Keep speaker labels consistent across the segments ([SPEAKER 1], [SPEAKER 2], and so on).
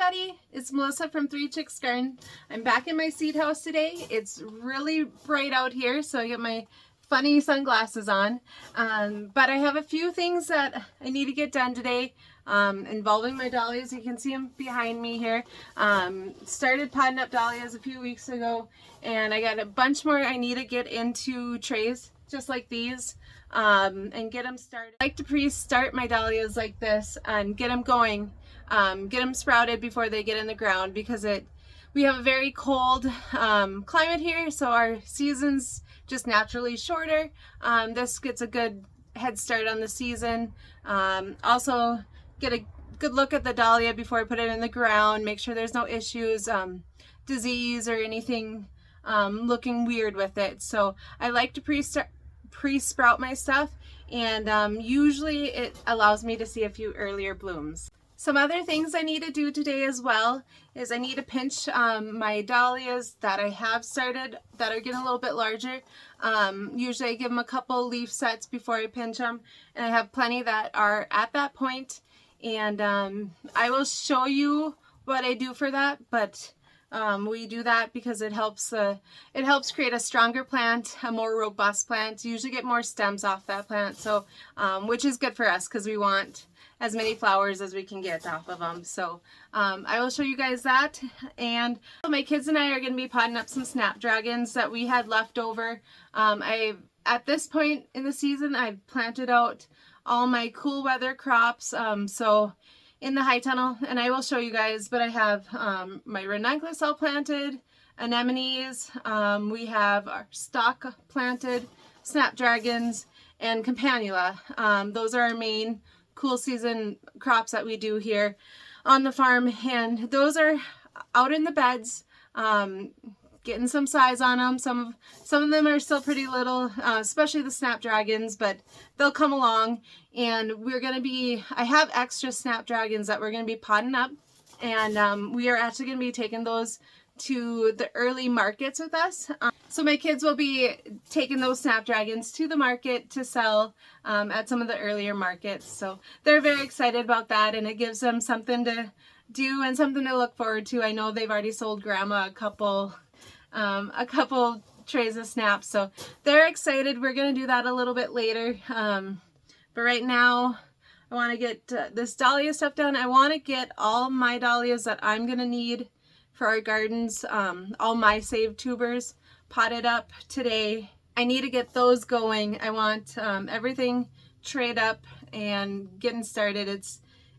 [SPEAKER 1] everybody, it's Melissa from Three Chicks Garden. I'm back in my seed house today. It's really bright out here, so I get my funny sunglasses on. But I have a few things that I need to get done today involving my dahlias. You can see them behind me here. Started potting up dahlias a few weeks ago, and I got a bunch more I need to get into trays just like these and get them started. I like to pre-start my dahlias like this and get them going. Get them sprouted before they get in the ground, because we have a very cold climate here, so our season's just naturally shorter. This gets a good head start on the season. Also get a good look at the dahlia before I put it in the ground, make sure there's no issues, disease or anything looking weird with it. So I like to pre-sprout my stuff, and usually it allows me to see a few earlier blooms. Some other things I need to do today as well is I need to pinch my dahlias that I have started that are getting a little bit larger. Usually I give them a couple leaf sets before I pinch them, and I have plenty that are at that point, and I will show you what I do for that, but we do that because it helps create a stronger plant, a more robust plant. You usually get more stems off that plant, so which is good for us because we want as many flowers as we can get off of them. So I will show you guys that, and my kids and I are going to be potting up some snapdragons that we had left over. At this point in the season, I've planted out all my cool weather crops, so in the high tunnel, and I will show you guys, but I have my ranunculus all planted, anemones, we have our stalk planted, snapdragons, and campanula. Those are our main cool season crops that we do here on the farm, and those are out in the beds, getting some size on them. Some of them are still pretty little, especially the snapdragons, but they'll come along, and I have extra snapdragons that we're going to be potting up, and we are actually going to be taking those to the early markets with us. So my kids will be taking those snapdragons to the market to sell at some of the earlier markets. So they're very excited about that, and it gives them something to do and something to look forward to. I know they've already sold Grandma a couple trays of snaps, so they're excited. We're going to do that a little bit later. But right now I want to get this dahlia stuff done. I want to get all my dahlias that I'm going to need for our gardens, all my saved tubers, potted up today. I need to get those going. I want everything trayed up and getting started.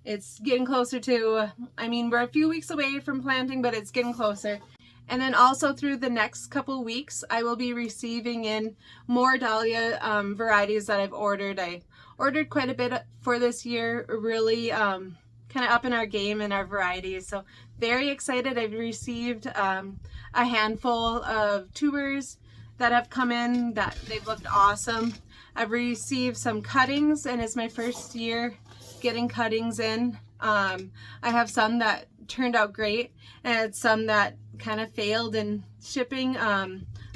[SPEAKER 1] It's getting closer to, we're a few weeks away from planting, but it's getting closer. And then also through the next couple weeks, I will be receiving in more dahlia varieties that I've ordered. I ordered quite a bit for this year, really kind of up in our game and our varieties. So very excited. I've received a handful of tubers that have come in that they've looked awesome. I've received some cuttings, and it's my first year getting cuttings in. I have some that turned out great, and some that kind of failed in shipping.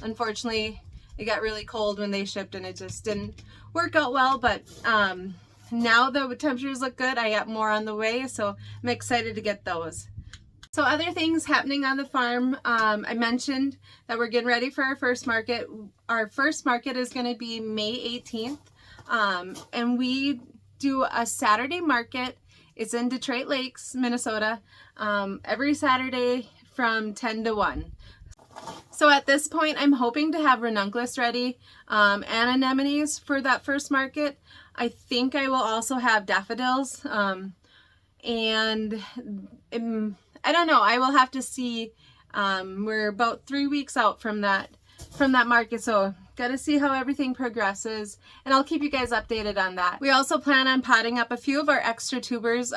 [SPEAKER 1] Unfortunately, it got really cold when they shipped, and it just didn't work out well, but now the temperatures look good. I got more on the way, so I'm excited to get those. So other things happening on the farm, I mentioned that we're getting ready for our first market. Our first market is going to be May 18th, and we do a Saturday market. It's in Detroit Lakes, Minnesota, every Saturday from 10 to 1. So at this point, I'm hoping to have ranunculus ready and anemones for that first market. I think I will also have daffodils, and I don't know. I will have to see. We're about 3 weeks out from that market, so got to see how everything progresses, and I'll keep you guys updated on that. We also plan on potting up a few of our extra tubers,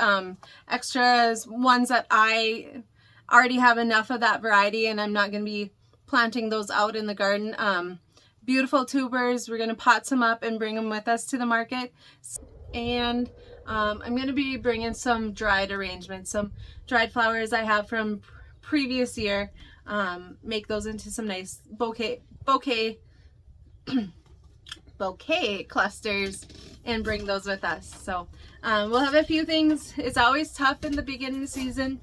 [SPEAKER 1] extras, ones that I already have enough of that variety, and I'm not going to be planting those out in the garden. Beautiful tubers. We're going to pot some up and bring them with us to the market, and I'm going to be bringing some dried arrangements, some dried flowers I have from previous year, make those into some nice bouquet clusters and bring those with us. So we'll have a few things. It's always tough in the beginning of the season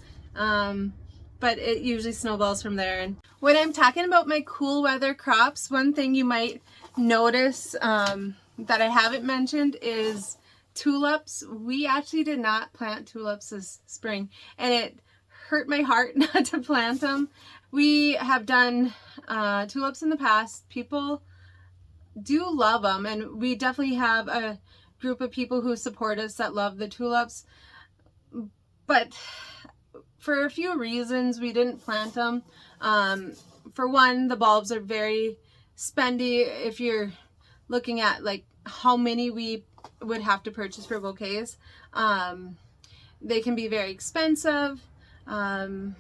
[SPEAKER 1] but it usually snowballs from there. And when I'm talking about my cool weather crops, one thing you might notice that I haven't mentioned is tulips. We actually did not plant tulips this spring, and it hurt my heart not to plant them. We have done tulips in the past. People do love them, and we definitely have a group of people who support us that love the tulips, but for a few reasons we didn't plant them. For one, the bulbs are very spendy. If you're looking at like how many we would have to purchase for bouquets, they can be very expensive. The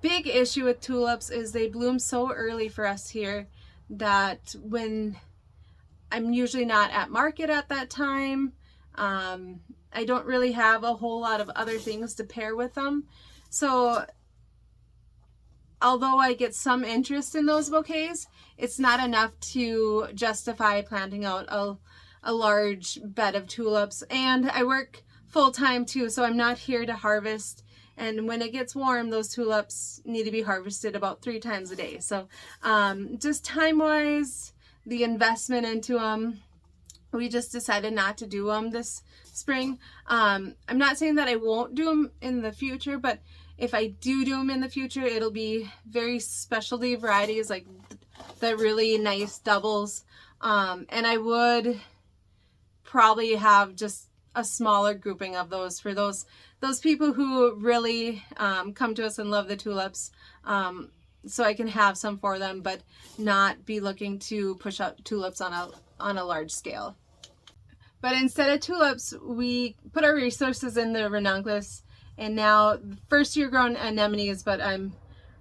[SPEAKER 1] big issue with tulips is they bloom so early for us here that when I'm usually not at market at that time, I don't really have a whole lot of other things to pair with them. So although I get some interest in those bouquets, it's not enough to justify planting out a large bed of tulips. And I work full-time too, so I'm not here to harvest. And when it gets warm, those tulips need to be harvested about 3 times a day. So just time-wise, the investment into them, we just decided not to do them this spring. I'm not saying that I won't do them in the future, but if I do them in the future, it'll be very specialty varieties, like the really nice doubles. And I would probably have just a smaller grouping of those for those people who really come to us and love the tulips. So I can have some for them, but not be looking to push out tulips on a large scale. But instead of tulips, we put our resources in the ranunculus, and now first year grown anemones, but I'm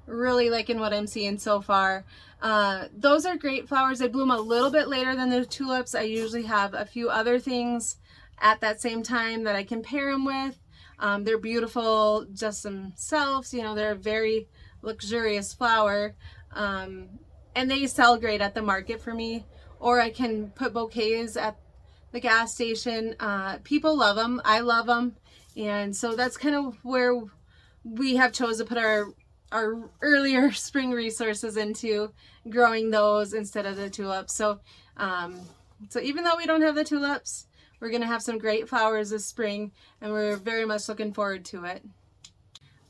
[SPEAKER 1] really liking what I'm seeing so far. Those are great flowers. They bloom a little bit later than the tulips. I usually have a few other things at that same time that I can pair them with. They're beautiful just themselves. You know, they're a very luxurious flower, and they sell great at the market for me. Or I can put bouquets at the gas station. People love them. I love them. And so that's kind of where we have chosen to put our earlier spring resources into growing those instead of the tulips. So so even though we don't have the tulips, we're going to have some great flowers this spring, and we're very much looking forward to it.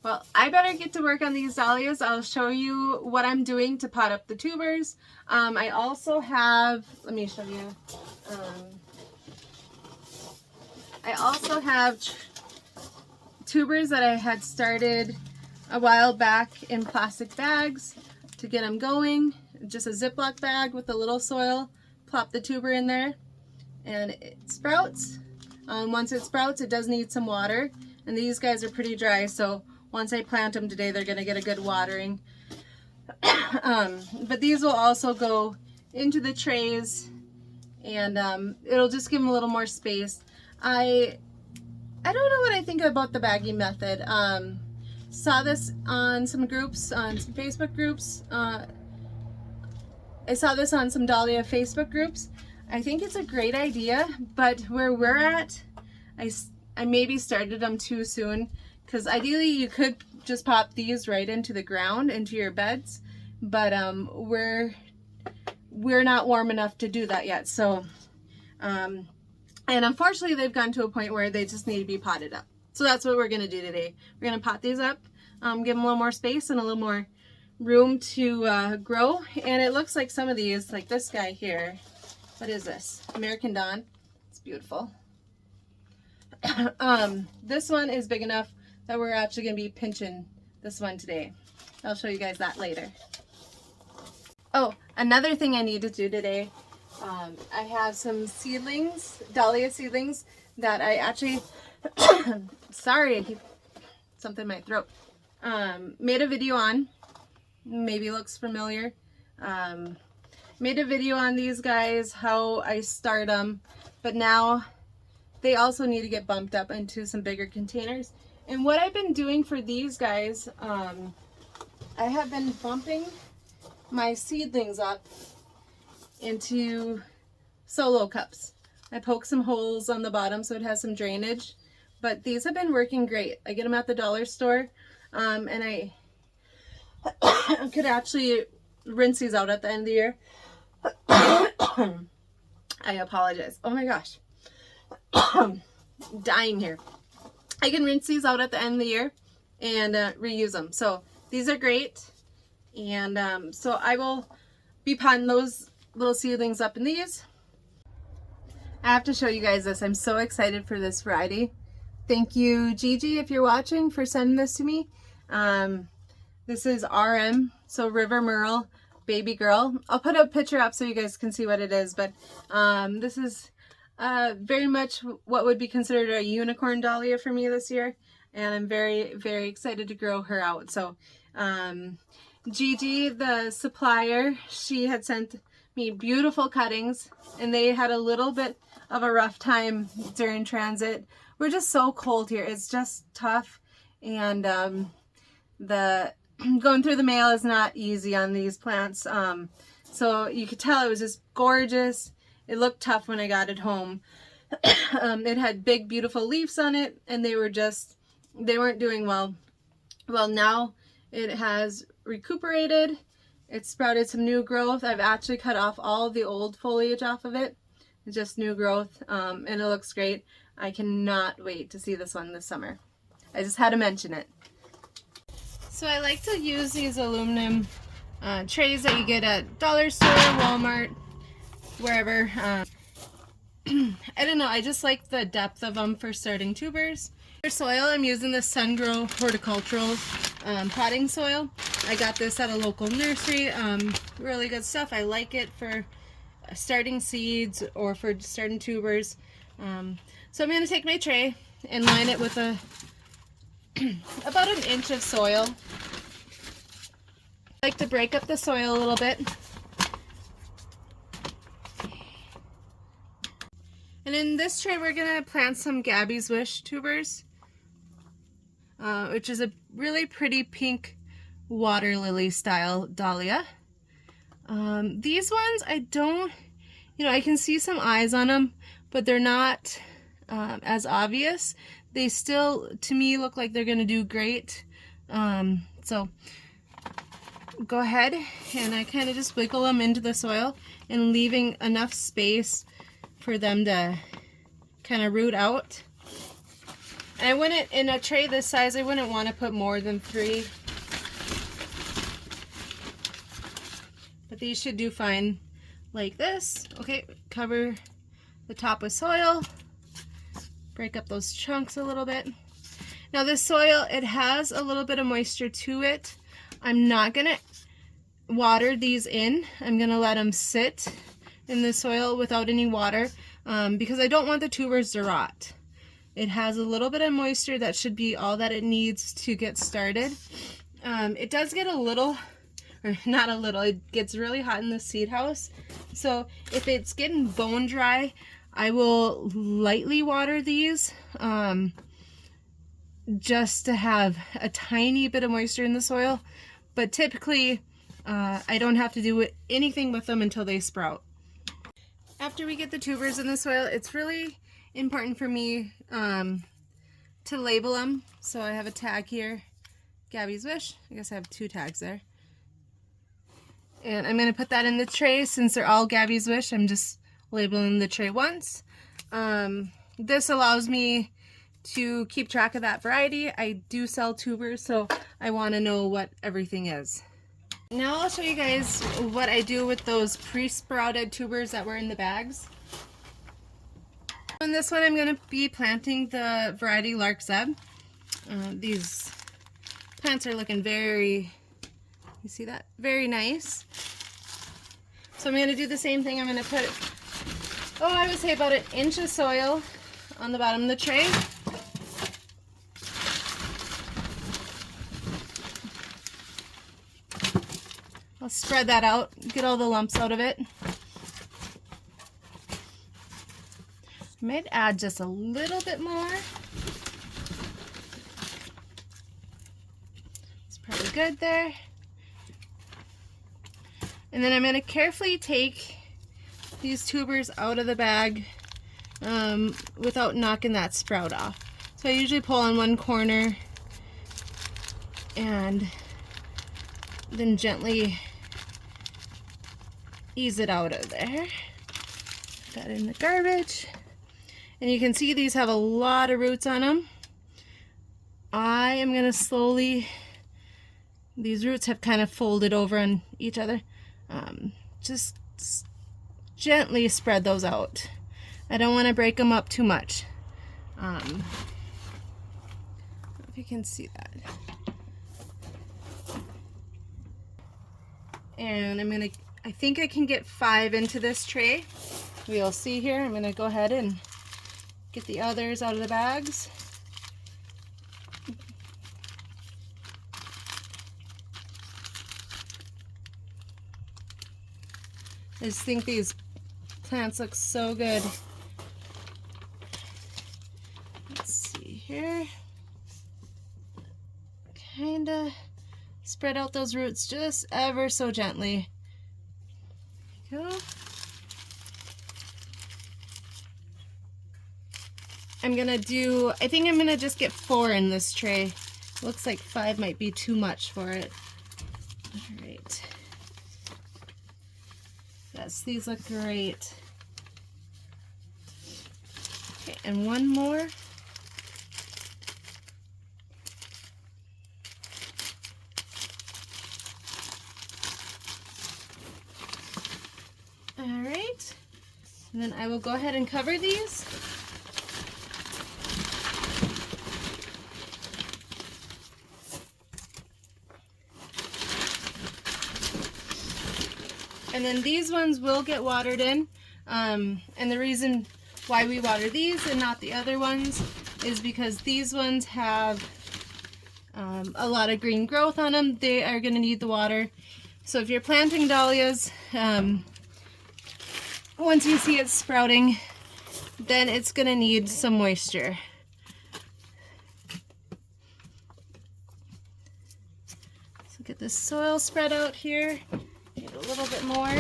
[SPEAKER 1] Well, I better get to work on these dahlias. I'll show you what I'm doing to pot up the tubers. I also have, let me show you, I also have tubers that I had started a while back in plastic bags to get them going. Just a Ziploc bag with a little soil, plop the tuber in there, and it sprouts. Once it sprouts, it does need some water, and these guys are pretty dry, so once I plant them today, they're going to get a good watering. But these will also go into the trays, and it'll just give them a little more space. I don't know what I think about the bagging method. Saw this on some groups, on some Facebook groups. I saw this on some Dahlia Facebook groups. I think it's a great idea, but where we're at, I maybe started them too soon, because ideally you could just pop these right into the ground, into your beds, but we're not warm enough to do that yet. So and unfortunately they've gotten to a point where they just need to be potted up. So that's what we're going to do today. We're going to pot these up, give them a little more space and a little more room to grow. And it looks like some of these, like this guy here, what is this? American Dawn. It's beautiful. This one is big enough that we're actually going to be pinching this one today. I'll show you guys that later. Oh, another thing I need to do today, I have some seedlings, dahlia seedlings, that I actually, sorry, I keep something in my throat, made a video on. Maybe looks familiar. Made a video on these guys, how I start them, but now they also need to get bumped up into some bigger containers. And what I've been doing for these guys, I have been bumping my seedlings up into solo cups. I poke some holes on the bottom so it has some drainage, but these have been working great. I get them at the dollar store, and I could actually rinse these out at the end of the year. I apologize. Oh my gosh. Dying here. I can rinse these out at the end of the year and reuse them. So these are great. And so I will be potting those little seedlings up in these. I have to show you guys this. I'm so excited for this variety. Thank you, Gigi, if you're watching, for sending this to me. This is RM, so River Merle Baby Girl. I'll put a picture up so you guys can see what it is, but this is very much what would be considered a unicorn dahlia for me this year, and I'm very, very excited to grow her out. So Gigi, the supplier, she had sent me beautiful cuttings, and they had a little bit of a rough time during transit. We're just so cold here. It's just tough, and the going through the mail is not easy on these plants. So you could tell it was just gorgeous. It looked tough when I got it home. It had big, beautiful leaves on it, and they weren't doing well. Well, now it has recuperated. It sprouted some new growth. I've actually cut off all the old foliage off of it. It's just new growth, and it looks great. I cannot wait to see this one this summer. I just had to mention it. So I like to use these aluminum trays that you get at dollar store, Walmart, wherever. I don't know, I just like the depth of them for starting tubers. For soil, I'm using the Sungrow horticultural potting soil. I got this at a local nursery. Really good stuff. I like it for starting seeds or for starting tubers. So I'm going to take my tray and line it with about an inch of soil. I like to break up the soil a little bit. And in this tray, we're going to plant some Gabby's Wish tubers, which is a really pretty pink water lily style dahlia. These ones, I don't, I can see some eyes on them, but they're not as obvious. They still, to me, look like they're going to do great. So go ahead, and I kind of just wiggle them into the soil and leaving enough space for them to kind of root out. And I wouldn't, in a tray this size, I wouldn't want to put more than 3. But these should do fine like this. Okay, cover the top with soil. Break up those chunks a little bit. Now this soil, it has a little bit of moisture to it. I'm not going to water these in. I'm going to let them sit in the soil without any water because I don't want the tubers to rot. It has a little bit of moisture that should be all that it needs to get started. It does get a little, or not a little, it gets really hot in the seed house. So if it's getting bone dry, I will lightly water these just to have a tiny bit of moisture in the soil. But typically, I don't have to do anything with them until they sprout. After we get the tubers in the soil, it's really important for me to label them. So I have a tag here, Gabby's Wish. I guess I have 2 tags there. And I'm going to put that in the tray. Since they're all Gabby's Wish, I'm just labeling the tray once. This allows me to keep track of that variety. I do sell tubers, so I want to know what everything is. Now I'll show you guys what I do with those pre-sprouted tubers that were in the bags. In this one, I'm going to be planting the variety Lark Zeb. These plants are looking very, you see that? Very nice. So I'm going to do the same thing. I'm going to put, I would say about an inch of soil on the bottom of the tray. I'll spread that out, get all the lumps out of it. I might add just a little bit more. It's probably good there. And then I'm going to carefully take these tubers out of the bag without knocking that sprout off. So So I usually pull on one corner and then gently ease it out of there. Put that in the garbage. And you can see these have a lot of roots on them. I am going to slowly, these roots have kind of folded over on each other. Just gently spread those out. I don't want to break them up too much. I don't know if you can see that. And I think I can get 5 into this tray. We'll see here. I'm going to go ahead and get the others out of the bags. I just think these plants look so good. Let's see here. Kinda spread out those roots just ever so gently. There you go. I think I'm gonna just get 4 in this tray. Looks like 5 might be too much for it. All right. Yes, these look great. Okay, and one more. All right, and then I will go ahead and cover these. And then these ones will get watered in. And the reason why we water these and not the other ones is because these ones have a lot of green growth on them. They are going to need the water. So if you're planting dahlias, once you see it sprouting, then it's going to need some moisture. So get this soil spread out here. Need a little bit more.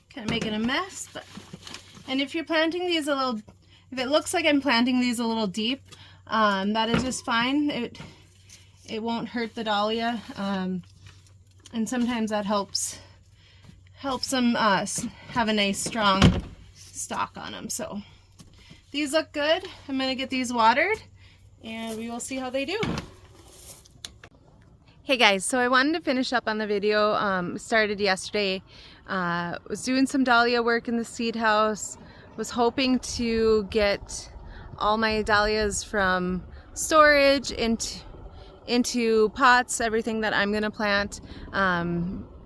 [SPEAKER 1] Kind of making a mess, and if you're planting these if it looks like I'm planting these a little deep, that is just fine. It won't hurt the dahlia, and sometimes that helps them have a nice strong stalk on them. So these look good. I'm going to get these watered and we will see how they do. Hey guys, so I wanted to finish up on the video. Started yesterday. Was doing some dahlia work in the seed house. Was hoping to get all my dahlias from storage into pots, everything that I'm going to plant,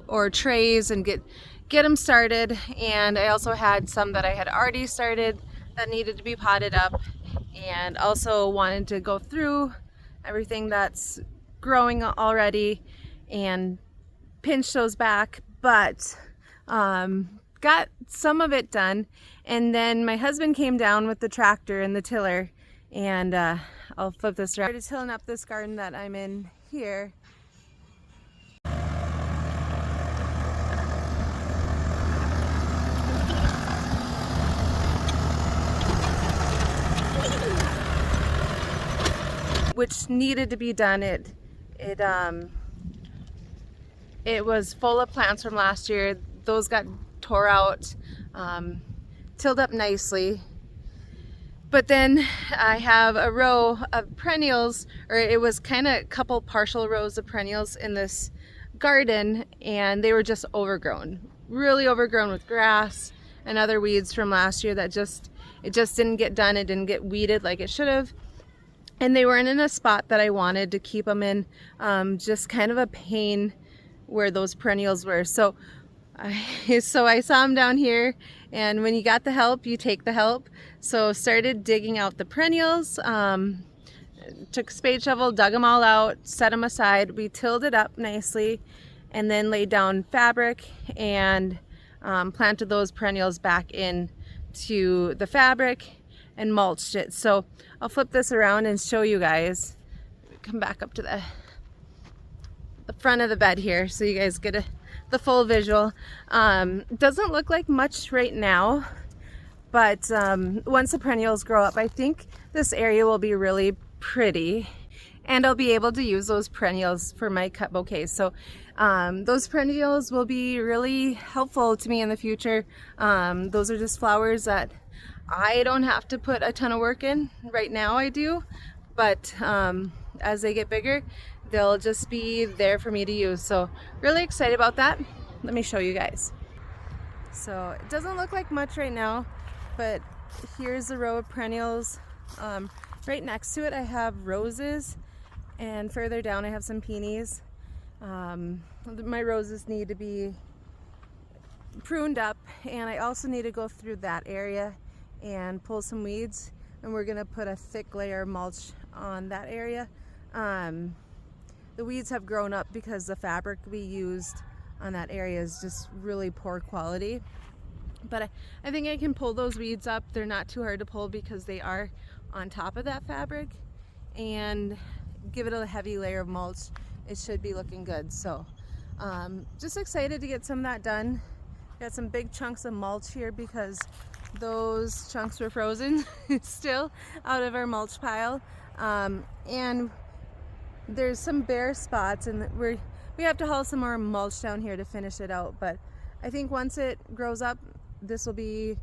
[SPEAKER 1] or trays, and get them started. And I also had some that I had already started that needed to be potted up, and also wanted to go through everything that's growing already and pinch those back, but got some of it done. And then my husband came down with the tractor and the tiller, and I'll flip this around. I started tilling up this garden that I'm in here. Which needed to be done. It was full of plants from last year. Those got tore out, tilled up nicely. But then I have a row of perennials, or it was kind of a couple partial rows of perennials in this garden, and they were just overgrown, really overgrown with grass and other weeds from last year that it just didn't get done. It didn't get weeded like it should have. And they weren't in a spot that I wanted to keep them in, just kind of a pain where those perennials were. So I saw them down here, and when you got the help, you take the help. So started digging out the perennials, took a spade shovel, dug them all out, set them aside. We tilled it up nicely, and then laid down fabric and planted those perennials back into the fabric and mulched it. So I'll flip this around and show you guys. Come back up to the front of the bed here so you guys get the full visual. It doesn't look like much right now, but once the perennials grow up, I think this area will be really pretty, and I'll be able to use those perennials for my cut bouquets. So those perennials will be really helpful to me in the future. Those are just flowers that I don't have to put a ton of work in. Right now I do, but as they get bigger, they'll just be there for me to use. So really excited about that. Let me show you guys. So it doesn't look like much right now, but here's a row of perennials. Right next to it I have roses, and further down I have some peonies. My roses need to be pruned up, and I also need to go through that area and pull some weeds, and we're gonna put a thick layer of mulch on that area. The weeds have grown up because the fabric we used on that area is just really poor quality, but I think I can pull those weeds up. They're not too hard to pull because they are on top of that fabric, and give it a heavy layer of mulch. It should be looking good. So just excited to get some of that done. Got some big chunks of mulch here because those chunks were frozen still out of our mulch pile, and there's some bare spots, and we have to haul some more mulch down here to finish it out. But I think once it grows up, this will be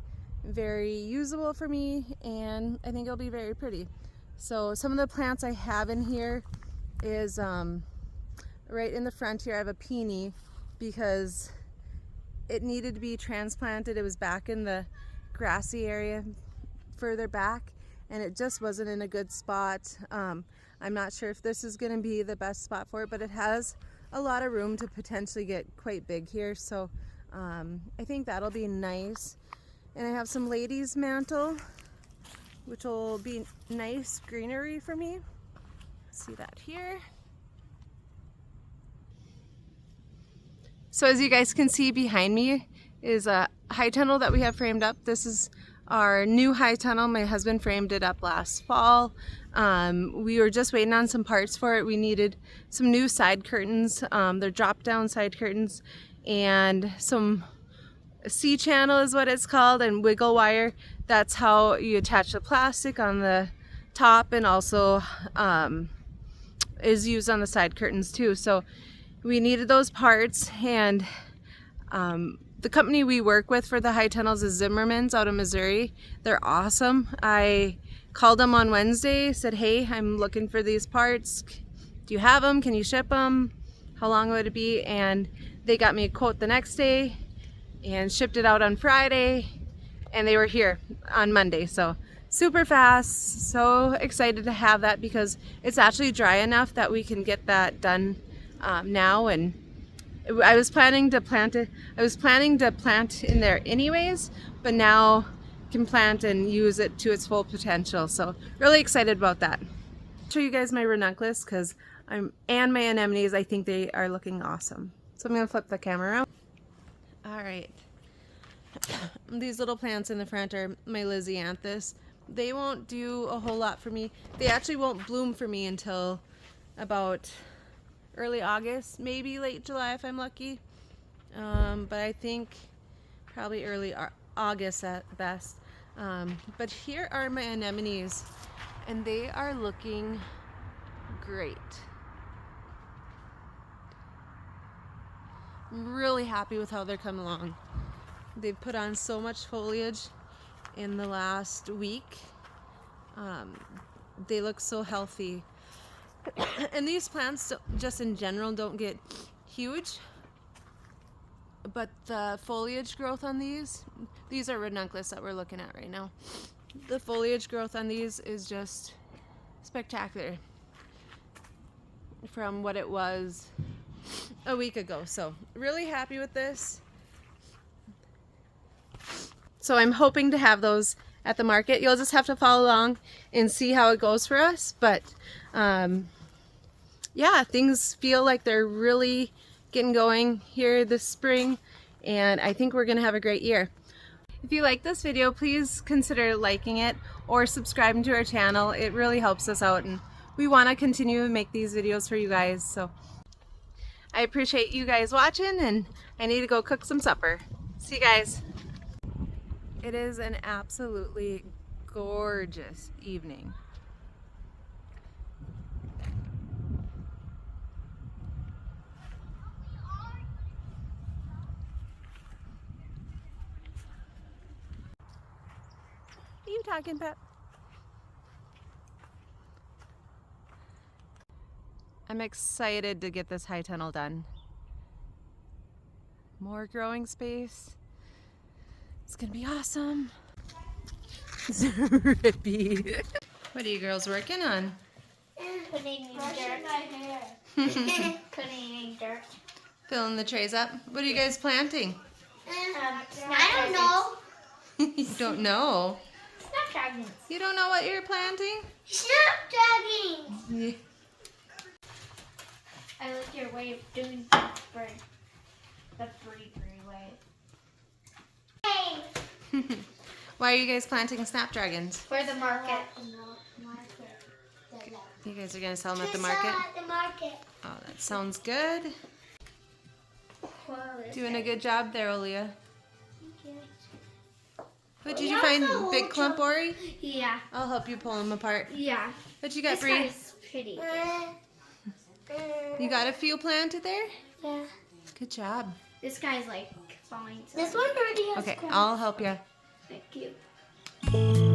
[SPEAKER 1] very usable for me, and I think it'll be very pretty. So some of the plants I have in here is right in the front here I have a peony because it needed to be transplanted. It was back in the grassy area further back, and it just wasn't in a good spot. I'm not sure if this is going to be the best spot for it, but it has a lot of room to potentially get quite big here. So I think that'll be nice. And I have some ladies mantle, which will be nice greenery for me. See that here. So as you guys can see behind me is a high tunnel that we have framed up. This is our new high tunnel. My husband framed it up last fall. We were just waiting on some parts for it. We needed some new side curtains. They're drop down side curtains, and some C-channel is what it's called, and wiggle wire. That's how you attach the plastic on the top, and also is used on the side curtains too. So we needed those parts, and the company we work with for the high tunnels is Zimmerman's out of Missouri. They're awesome. I called them on Wednesday, said, hey, I'm looking for these parts. Do you have them? Can you ship them? How long would it be? And they got me a quote the next day and shipped it out on Friday, and they were here on Monday. So super fast. So excited to have that because it's actually dry enough that we can get that done now. And I was planning to plant it. I was planning to plant in there anyways, but now can plant and use it to its full potential. So really excited about that. I'll show you guys my ranunculus and my anemones. I think they are looking awesome. So I'm gonna flip the camera around. All right. These little plants in the front are my Lysianthus. They won't do a whole lot for me. They actually won't bloom for me until about early August, maybe late July if I'm lucky. But I think probably early August at best. But here are my anemones, and they are looking great. I'm really happy with how they're coming along. They've put on so much foliage in the last week. They look so healthy. And these plants just in general don't get huge, but the foliage growth on these are ranunculus that we're looking at right now. The foliage growth on these is just spectacular from what it was a week ago. So really happy with this. So I'm hoping to have those at the market. You'll just have to follow along and see how it goes for us. But yeah, things feel like they're really getting going here this spring, and I think we're gonna have a great year. If you like this video, please consider liking it or subscribing to our channel. It really helps us out, and we want to continue to make these videos for you guys. So I appreciate you guys watching, and I need to go cook some supper. See you guys. It is an absolutely gorgeous evening. Are you talking, Pep? I'm excited to get this high tunnel done. More growing space. It's gonna be awesome. Rippy. What are you girls working on?
[SPEAKER 2] Putting in dirt. Putting in dirt.
[SPEAKER 1] Filling the trays up. What are you guys planting?
[SPEAKER 2] I don't know.
[SPEAKER 1] You don't know?
[SPEAKER 2] Snapdragons.
[SPEAKER 1] You don't know what you're planting?
[SPEAKER 2] Snapdragons.
[SPEAKER 1] Yeah.
[SPEAKER 2] I like your way of doing things, Bird. The free way. Hey.
[SPEAKER 1] Why are you guys planting snapdragons?
[SPEAKER 2] For the market.
[SPEAKER 1] You guys are gonna sell them at the market? Oh, that sounds good. Doing a good job there, Olia. What did you find? Big clump, Ori?
[SPEAKER 2] Yeah.
[SPEAKER 1] I'll help you pull them apart.
[SPEAKER 2] Yeah.
[SPEAKER 1] What you got,
[SPEAKER 2] This
[SPEAKER 1] Bree?
[SPEAKER 2] guy's pretty.
[SPEAKER 1] You got a few planted there?
[SPEAKER 2] Yeah.
[SPEAKER 1] Good job.
[SPEAKER 2] This guy's like falling.
[SPEAKER 3] This one already has
[SPEAKER 1] Okay,
[SPEAKER 3] cracks.
[SPEAKER 1] I'll help you.
[SPEAKER 2] Thank you.